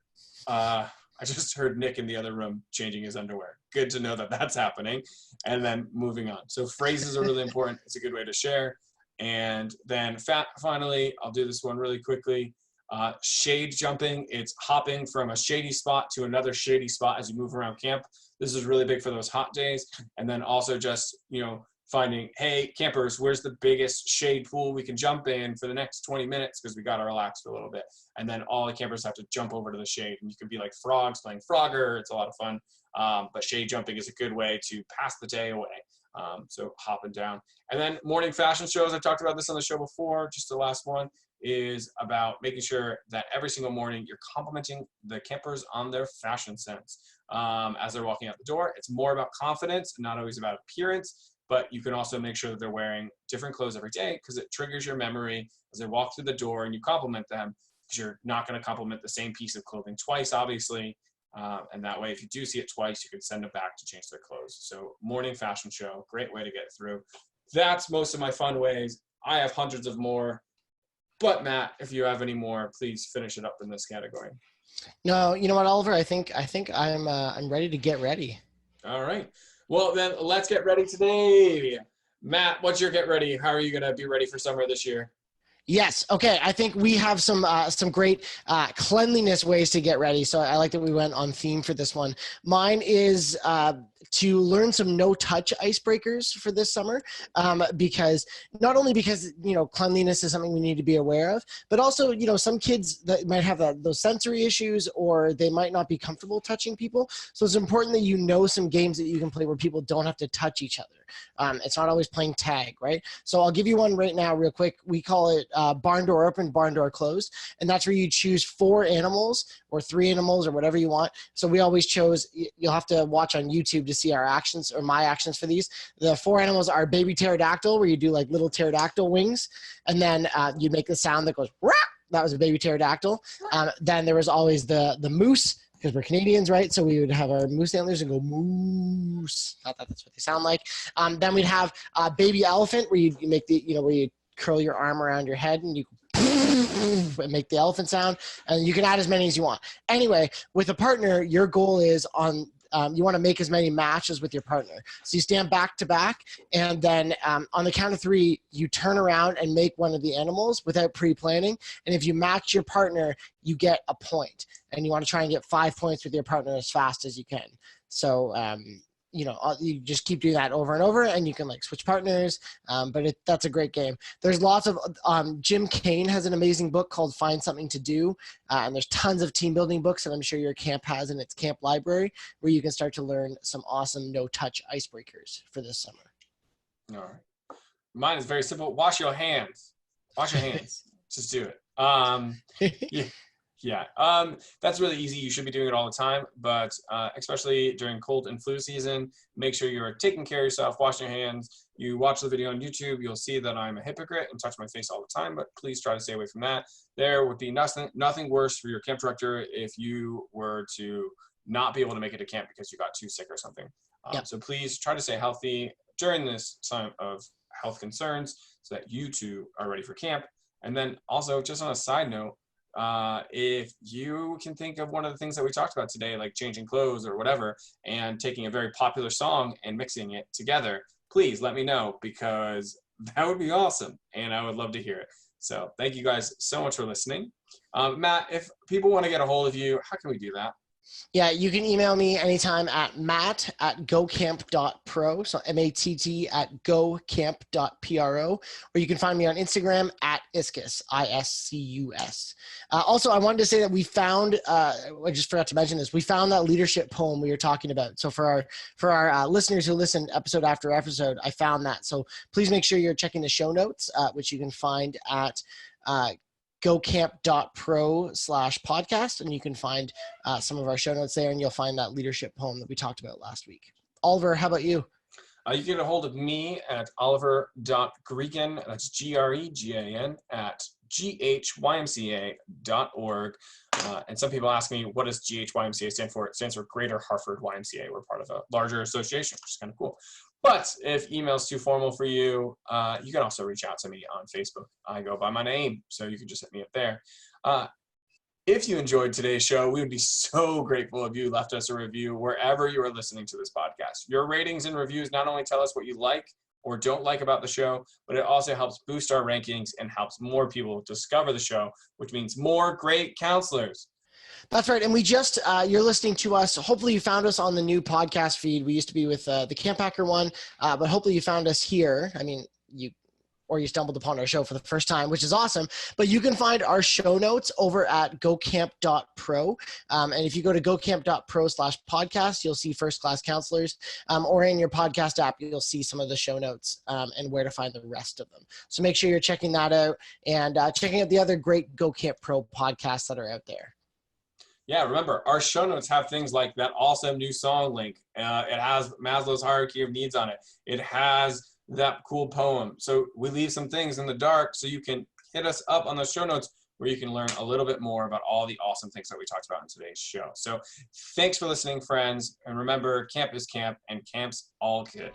Nick in the other room changing his underwear. Good to know that that's happening. And then moving on. So phrases are really important. It's a good way to share. And then finally, I'll do this one really quickly. Shade jumping. It's hopping from a shady spot to another shady spot as you move around camp. This is really big for those hot days. And then also just, finding, hey, campers, where's the biggest shade pool we can jump in for the next 20 minutes because we got to relax for a little bit. And then all the campers have to jump over to the shade. And you can be like frogs playing Frogger. It's a lot of fun. But shade jumping is a good way to pass the day away. So hopping down. And then morning fashion shows. I talked about this on the show before. Just the last one is about making sure that every single morning you're complimenting the campers on their fashion sense as they're walking out the door. It's more about confidence, not always about appearance, but you can also make sure that they're wearing different clothes every day because it triggers your memory as they walk through the door and you compliment them, because you're not going to compliment the same piece of clothing twice, obviously. And that way, if you do see it twice, you can send them back to change their clothes. So morning fashion show, great way to get through. That's most of my fun ways. I have hundreds of more. But Matt, if you have any more, please finish it up in this category. No, you know what, Oliver? I think I'm ready to get ready. All right. Well, then let's get ready today. Matt, what's your get ready? How are you going to be ready for summer this year? Yes. Okay. I think we have some great cleanliness ways to get ready. So I like that we went on theme for this one. Mine is to learn some no-touch icebreakers for this summer, because not only because, cleanliness is something we need to be aware of, but also, some kids that might have those sensory issues, or they might not be comfortable touching people. So it's important that some games that you can play where people don't have to touch each other. It's not always playing tag, right? So I'll give you one right now real quick. We call it barn door open, barn door closed. And that's where you choose 4 animals or 3 animals or whatever you want. So we always chose, you'll have to watch on YouTube to see our actions or my actions for these. The 4 animals are baby pterodactyl, where you do like little pterodactyl wings. And then you make the sound that goes, rah! That was a baby pterodactyl. Then there was always the moose, because we're Canadians, right? So we would have our moose antlers and go moose. Not that that's what they sound like. Then we'd have a baby elephant, where you make where you curl your arm around your head and you and make the elephant sound, and you can add as many as you want. Anyway, with a partner, your goal is you want to make as many matches with your partner. So you stand back to back, and then on the count of 3, you turn around and make one of the animals without pre-planning. And if you match your partner, you get a point. And you want to try and get 5 points with your partner as fast as you can. So, you just keep doing that over and over, and you can like switch partners. But that's a great game. There's lots of, Jim Kane has an amazing book called Find Something to Do. And there's tons of team building books that I'm sure your camp has in its camp library, where you can start to learn some awesome no-touch icebreakers for this summer. All right. Mine is very simple. Wash your hands. Wash your hands. Just do it. Yeah. That's really easy. You should be doing it all the time, but especially during cold and flu season, make sure you're taking care of yourself, washing your hands. You watch the video on YouTube, you'll see that I'm a hypocrite and touch my face all the time, but please try to stay away from that. There would be nothing worse for your camp director if you were to not be able to make it to camp because you got too sick or something. So please try to stay healthy during this time of health concerns so that you two are ready for camp. And then also, just on a side note, if you can think of one of the things that we talked about today, like changing clothes or whatever, and taking a very popular song and mixing it together, please let me know, because that would be awesome and I would love to hear it. So thank you guys so much for listening. Matt, if people want to get a hold of you, how can we do that? Yeah, you can email me anytime at matt@gocamp.pro, so MATT @gocamp.pro, or you can find me on Instagram at Iscus, ISCUS. Also, I wanted to say that we found, I just forgot to mention this, we found that leadership poem we were talking about. So for our listeners who listen episode after episode, I found that. So please make sure you're checking the show notes, which you can find at gocamp.pro/podcast, and you can find some of our show notes there, and you'll find that leadership poem that we talked about last week. Oliver, how about you? You can get a hold of me at oliver.gregan, that's GREGAN, at GHYMCA.org. And some people ask me, what does GHYMCA stand for? It stands for Greater Hartford YMCA. We're part of a larger association, which is kind of cool. But if email's too formal for you, you can also reach out to me on Facebook. I go by my name, so you can just hit me up there. If you enjoyed today's show, we would be so grateful if you left us a review wherever you are listening to this podcast. Your ratings and reviews not only tell us what you like or don't like about the show, but it also helps boost our rankings and helps more people discover the show, which means more great counselors. That's right. And we just, you're listening to us. Hopefully you found us on the new podcast feed. We used to be with the Camp Hacker one, but hopefully you found us here. I mean, you stumbled upon our show for the first time, which is awesome. But you can find our show notes over at gocamp.pro. And if you go to gocamp.pro/podcast, you'll see First Class Counselors, or in your podcast app, you'll see some of the show notes and where to find the rest of them. So make sure you're checking that out and checking out the other great Go Camp Pro podcasts that are out there. Yeah, remember, our show notes have things like that awesome new song link. It has Maslow's hierarchy of needs on it. It has that cool poem. So we leave some things in the dark so you can hit us up on the show notes where you can learn a little bit more about all the awesome things that we talked about in today's show. So thanks for listening, friends. And remember, camp is camp and camp's all good.